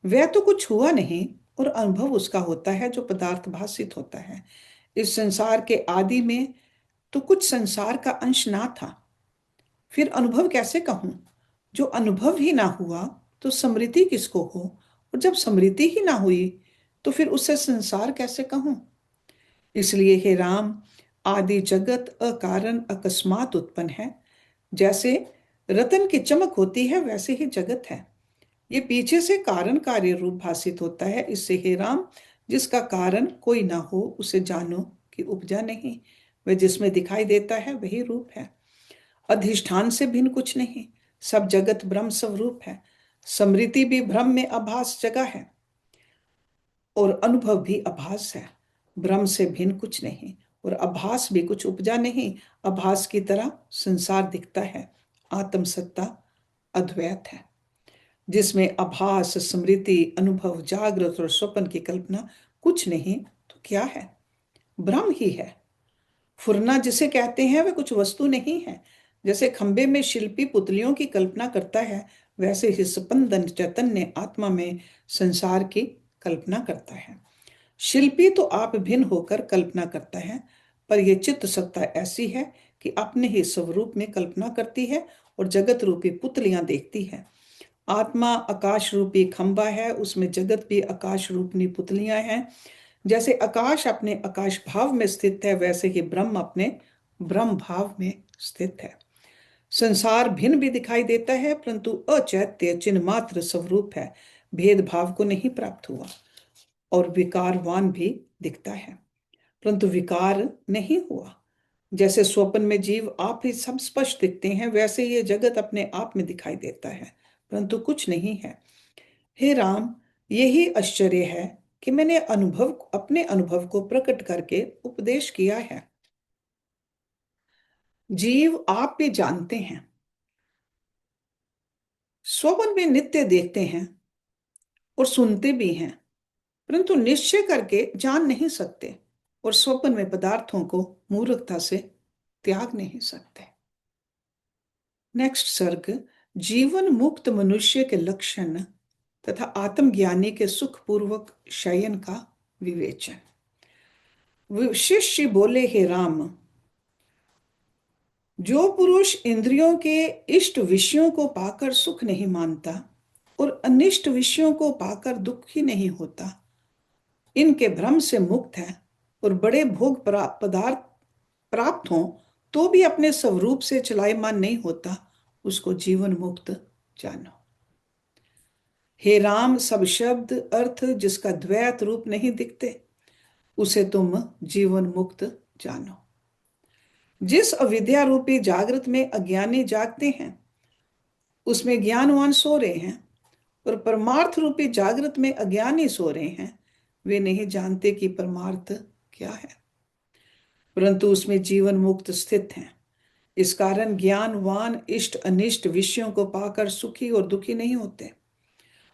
Speaker 1: वह तो कुछ हुआ नहीं और अनुभव उसका होता है जो पदार्थ भासित होता है। इस संसार के आदि में तो कुछ संसार का अंश ना था, फिर अनुभव कैसे कहूं। जो अनुभव ही ना हुआ तो स्मृति किसको हो, और जब स्मृति ही ना हुई तो फिर उससे संसार कैसे कहूं। इसलिए हे राम, आदि जगत अकारण अकस्मात उत्पन्न है। जैसे रतन की चमक होती है, वैसे ही जगत है। ये पीछे से कारण कार्य रूप भासित होता है। इससे हे राम, जिसका कारण कोई ना हो उसे जानो कि उपजा नहीं। वह जिसमें दिखाई देता है वही रूप है, अधिष्ठान से भिन्न कुछ नहीं। सब जगत ब्रह्म स्वरूप है। स्मृति भी ब्रह्म में आभास जगह है और अनुभव भी आभास है। ब्रह्म से भिन्न कुछ नहीं और आभास भी कुछ उपजा नहीं। आभास की तरह संसार दिखता है। आत्म सत्ता अद्वैत है, जिसमें आभास, स्मृति, अनुभव, जागृत और स्वप्न की कल्पना कुछ नहीं तो क्या है, ब्रह्म ही है। फुरना जिसे कहते हैं वह कुछ वस्तु नहीं है। जैसे खंबे में शिल्पी पुतलियों की कल्पना करता है, वैसे ही स्पंदन चैतन्य आत्मा में संसार की कल्पना करता है। शिल्पी तो आप भिन्न होकर कल्पना करता है, पर यह चित्त सत्ता ऐसी है कि अपने ही स्वरूप में कल्पना करती है और जगत रूपी पुतलियां देखती है। आत्मा आकाश रूपी खंबा है, उसमें जगत भी आकाश रूपनी पुतलियां हैं। जैसे आकाश अपने आकाश भाव में स्थित है, वैसे ही ब्रह्म अपने ब्रह्म भाव में स्थित है। संसार भिन्न भी दिखाई देता है, परंतु अचैत्य चिन्ह मात्र स्वरूप है, भेदभाव को नहीं प्राप्त हुआ। और विकारवान भी दिखता है, परंतु विकार नहीं हुआ। जैसे स्वप्न में जीव आप ही सब स्पष्ट दिखते हैं, वैसे ये जगत अपने आप में दिखाई देता है, परंतु कुछ नहीं है। हे राम, यही आश्चर्य है कि मैंने अपने अनुभव को प्रकट करके उपदेश किया है। जीव आप भी जानते हैं, स्वप्न में नित्य देखते हैं और सुनते भी हैं, परंतु निश्चय करके जान नहीं सकते और स्वप्न में पदार्थों को मूर्खता से त्याग नहीं सकते। नेक्स्ट सर्ग, जीवन मुक्त मनुष्य के लक्षण तथा आत्मज्ञानी के सुखपूर्वक शयन का विवेचन। शिष्य बोले, हे राम, जो पुरुष इंद्रियों के इष्ट विषयों को पाकर सुख नहीं मानता और अनिष्ट विषयों को पाकर दुखी नहीं होता, इनके भ्रम से मुक्त है और बड़े भोग पदार्थ प्राप्त हों तो भी अपने स्वरूप से चलायमान नहीं होता, उसको जीवन मुक्त जानो। हे राम, सब शब्द अर्थ जिसका द्वैत रूप नहीं दिखते, उसे तुम जीवन मुक्त जानो। जिस अविद्या रूपी जागृत में अज्ञानी जागते हैं, उसमें ज्ञानवान सो रहे हैं, और परमार्थ रूपी जागृत में अज्ञानी सो रहे हैं। वे नहीं जानते कि परमार्थ क्या है, परंतु उसमें जीवन मुक्त स्थित हैं। इस कारण ज्ञानवान इष्ट अनिष्ट विषयों को पाकर सुखी और दुखी नहीं होते,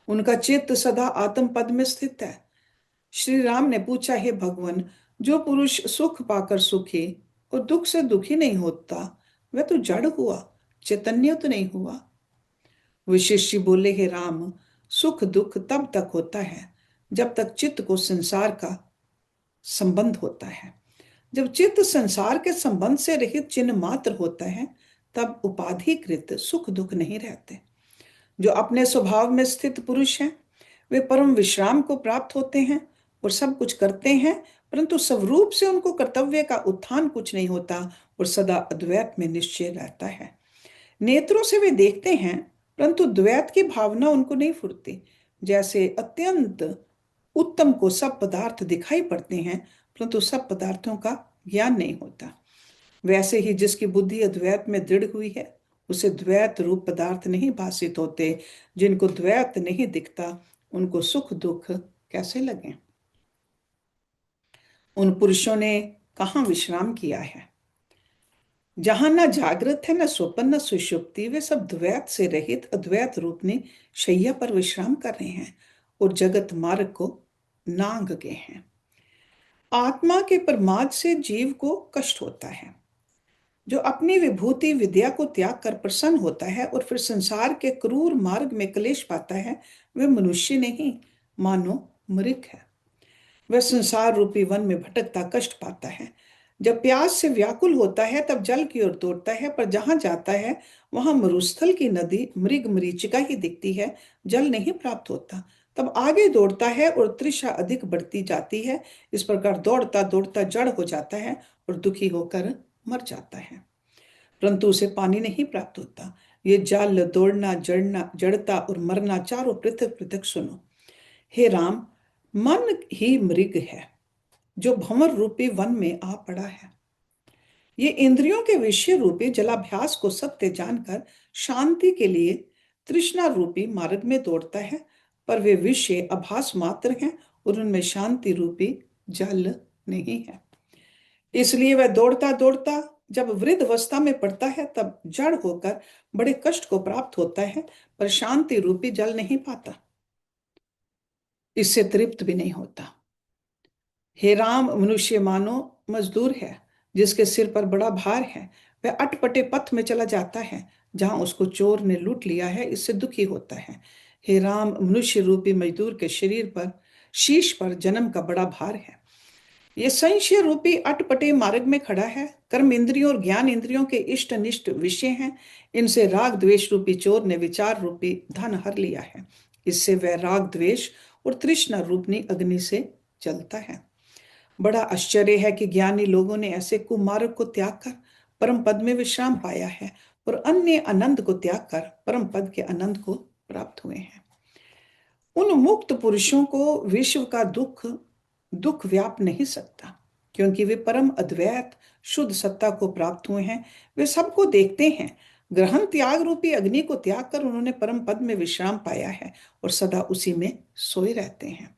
Speaker 1: उनका चित्त सदा आत्म पद में स्थित है। श्री राम ने पूछा, हे भगवान, जो पुरुष सुख पाकर सुखी और दुख से दुखी नहीं होता, वह तो जड़ हुआ, चैतन्य तो नहीं हुआ। विशिष्य बोले, हे राम, सुख दुख तब तक होता है जब तक चित्त को संसार का संबंध होता है। जब चित्त संसार के संबंध से रहित चिन्ह मात्र होता है, तब उपाधिकृत सुख दुख नहीं रहते। जो अपने स्वभाव में स्थित पुरुष हैं, वे परम विश्राम को प्राप्त होते हैं और सब कुछ करते हैं, परंतु स्वरूप से उनको कर्तव्य का उत्थान कुछ नहीं होता और सदा अद्वैत में निश्चय रहता है। नेत्रों से वे देखते हैं, परंतु द्वैत की भावना उनको नहीं फुरती। जैसे अत्यंत उत्तम को सब पदार्थ दिखाई पड़ते हैं, परंतु सब पदार्थों का ज्ञान नहीं होता, वैसे ही जिसकी बुद्धि अद्वैत में दृढ़ हुई है, उसे द्वैत रूप पदार्थ नहीं भासित होते। जिनको द्वैत नहीं दिखता, उनको सुख दुख कैसे लगे? उन पुरुषों ने कहाँ विश्राम किया है? जहां न जागृत है, न स्वप्न, न सुषुप्ति, वे सब द्वैत से रहित अद्वैत रूपनी शैया पर विश्राम कर रहे हैं और जगत मार्ग को नांग गए हैं। आत्मा के प्रमाद से जीव को कष्ट होता है। जो अपनी विभूति विद्या को त्याग कर प्रसन्न होता है और फिर संसार के क्रूर मार्ग में क्लेश पाता है, वह मनुष्य नहीं, मानो मृग है। वह संसार रूपी वन में भटकता कष्ट पाता है। जब प्यास से व्याकुल होता है, तब जल की ओर दौड़ता है, पर जहां जाता है वहां मरुस्थल की नदी मृग मरीचिका ही दिखती है, जल नहीं प्राप्त होता। तब आगे दौड़ता है और तृषा अधिक बढ़ती जाती है। इस प्रकार दौड़ता दौड़ता जड़ हो जाता है और दुखी होकर मर जाता है, परंतु उसे पानी नहीं प्राप्त होता। ये जल, दौड़ना, जड़ना, जड़ता और मरना चारों पृथक पृथक सुनो। हे राम, मन ही मृग है जो भंवर रूपी वन में आ पड़ा है। ये इंद्रियों के विषय रूपी जलाभ्यास को सत्य जानकर शांति के लिए तृष्णा रूपी मार्ग में दौड़ता है, पर वे विषय आभास मात्र हैं और उनमें शांति रूपी जल नहीं है। इसलिए वह दौड़ता दौड़ता जब वृद्ध अवस्था में पड़ता है, तब जड़ होकर बड़े कष्ट को प्राप्त होता है, पर शांति रूपी जल नहीं पाता, इससे तृप्त भी नहीं होता। हे राम, मनुष्य मानो मजदूर है जिसके सिर पर बड़ा भार है। वह अटपटे पथ में चला जाता है जहां उसको चोर ने लूट लिया है, इससे दुखी होता है। हे राम, मनुष्य रूपी मजदूर के शरीर पर, शीश पर जन्म का बड़ा भार है। ये संशय रूपी अटपटे मार्ग में खड़ा है। कर्म इंद्रियों और ज्ञान इंद्रियों के इष्ट अनिष्ट विषय हैं। इनसे राग द्वेष रूपी चोर ने विचार रूपी धन हर लिया है। इससे वह राग द्वेष और तृष्णा रूपनी अग्नि से जलता है। बड़ा आश्चर्य है कि ज्ञानी लोगों ने ऐसे कुमार्ग को त्याग कर परम पद में विश्राम पाया है और अन्य आनंद को त्याग कर परम पद के आनंद को प्राप्त हुए हैं। उन मुक्त पुरुषों को विश्व का दुख दुख व्याप नहीं सकता, क्योंकि वे परम अद्वैत शुद्ध सत्ता को प्राप्त हुए हैं। वे सबको देखते हैं। ग्रहण त्याग रूपी अग्नि को त्याग कर उन्होंने परम पद में विश्राम पाया है और सदा उसी में सोए रहते हैं।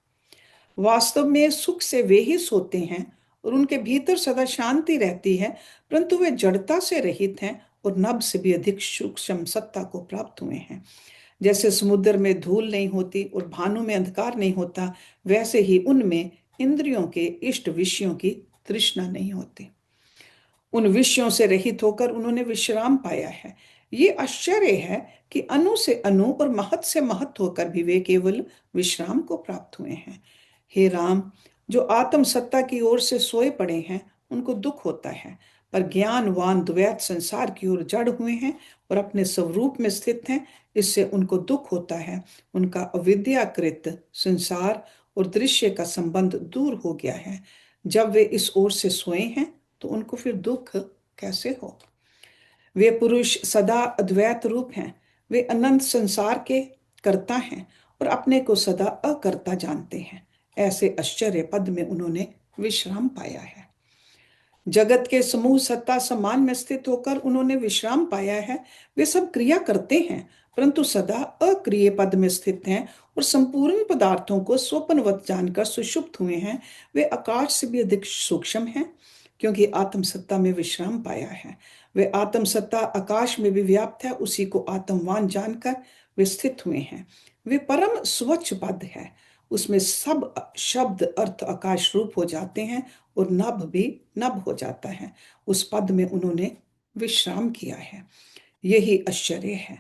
Speaker 1: वास्तव में सुख से वे ही सोते हैं और उनके भीतर सदा शांति रहती है, परंतु वे जड़ता से रहित हैं और नभ से भी अधिक सूक्ष्म सत्ता को प्राप्त हुए हैं। जैसे समुद्र में धूल नहीं होती और भानु में अंधकार नहीं होता, वैसे ही उनमें इंद्रियों के इष्ट विषयों की तृष्णा नहीं होती। उन विषयों से रहित होकर उन्होंने विश्राम पाया है। ये आश्चर्य है कि अणु से अणु और महत से महत होकर भी वे केवल विश्राम को प्राप्त हुए हैं। हे राम, जो आत्म सत्ता की ओर से सोए पड़े हैं उनको दुख होता है, पर ज्ञानवान द्वैत संसार की ओर जड़ हुए हैं और अपने स्वरूप में स्थित हैं, इससे उनको दुख होता है। उनका अविद्याकृत संसार और दृश्य का संबंध दूर हो गया है। जब वे इस ओर से सोए हैं तो उनको फिर दुख कैसे हो? वे पुरुष सदा अद्वैत रूप हैं। वे अनंत संसार के कर्ता हैं और अपने को सदा अकर्ता जानते हैं। ऐसे आश्चर्य पद में उन्होंने विश्राम पाया है। जगत के समूह सत्ता समान में स्थित होकर उन्होंने विश्राम पाया है। वे सब क्रिया करते हैं परंतु सदा अक्रिय पद में स्थित हैं और संपूर्ण पदार्थों को स्वप्नवत जानकर सुषुप्त हुए हैं। वे आकाश से भी अधिक सूक्ष्म हैं क्योंकि आत्म सत्ता में विश्राम पाया है। वे आत्म सत्ता आकाश में भी व्याप्त है, उसी को आत्मवान जानकर वे स्थित हुए हैं। वे परम स्वच्छ पद है, उसमें सब शब्द अर्थ आकाश रूप हो जाते हैं और नभ भी नभ हो जाता है। उस पद में उन्होंने विश्राम किया है। यही आश्चर्य है।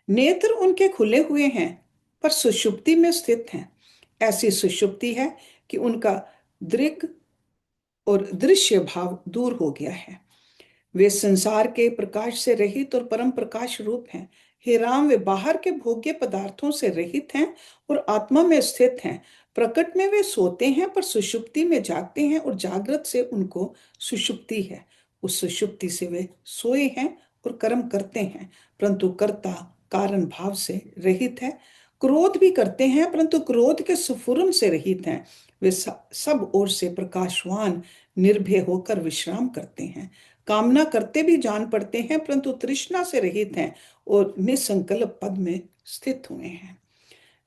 Speaker 1: नेत्र उनके खुले हुए हैं पर सुषुप्ति में स्थित हैं। ऐसी सुषुप्ति है कि उनका दृग और दृश्य भाव दूर हो गया है। वे संसार के प्रकाश से रहित और परम प्रकाश रूप हैं। हे राम, वे बाहर के भोग्य पदार्थों से रहित हैं और आत्मा में स्थित हैं। प्रकट में वे सोते हैं पर सुषुप्ति में जागते हैं और जागृत से उनको सुषुप्ति है। उस सुषुप्ति से वे सोए हैं और कर्म करते हैं परंतु कर्ता कारण भाव से रहित है। क्रोध भी करते हैं परंतु क्रोध के स्फुरन से रहित हैं। वे सब ओर से प्रकाशवान निर्भय होकर विश्राम करते हैं। कामना करते भी जान पड़ते हैं परंतु तृष्णा से रहित हैं और निसंकल्प पद में स्थित हुए हैं।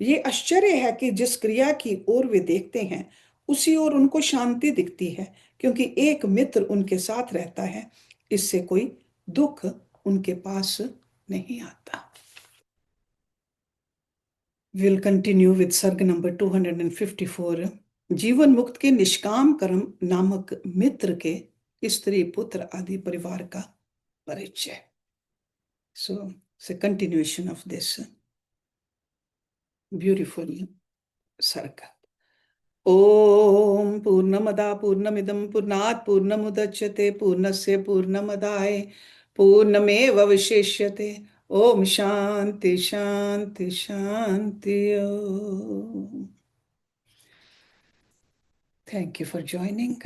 Speaker 1: ये आश्चर्य है कि जिस क्रिया की ओर वे देखते हैं उसी ओर उनको शांति दिखती है, क्योंकि एक मित्र उनके साथ रहता है। इससे कोई दुख उनके पास नहीं आता। विल कंटिन्यू विद सर्ग नंबर 254। जीवन मुक्त के निष्काम कर्म नामक मित्र के स्त्री पुत्र आदि परिवार का परिचय। So it's a continuation of this beautiful sarga. ओम पूर्णमदा पूर्णमिदं पूर्णात् पूर्णमुदच्यते पूर्णस्य पूर्णमदाय पूर्णमेवावशिष्यते। ओम शांति शांति शांति। Thank you for joining.